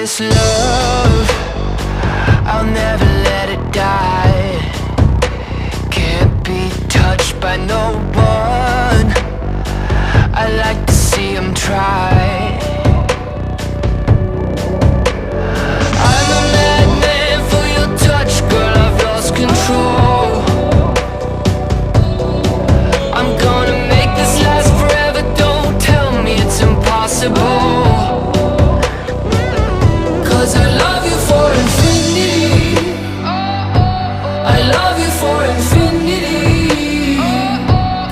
this love, I'll never let it die. Can't be touched by no one, I like to see him try. I'm a madman for your touch, girl, I've lost control. I'm gonna make this last forever, don't tell me it's impossible. Cause I love you for infinity, I love you for infinity.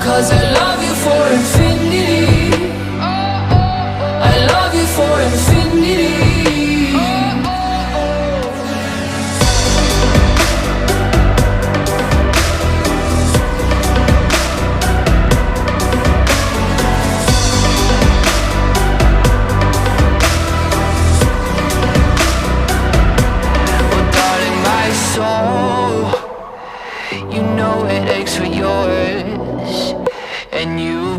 Cause I love you for infinity, I love you for infinity. You know it aches for yours, and you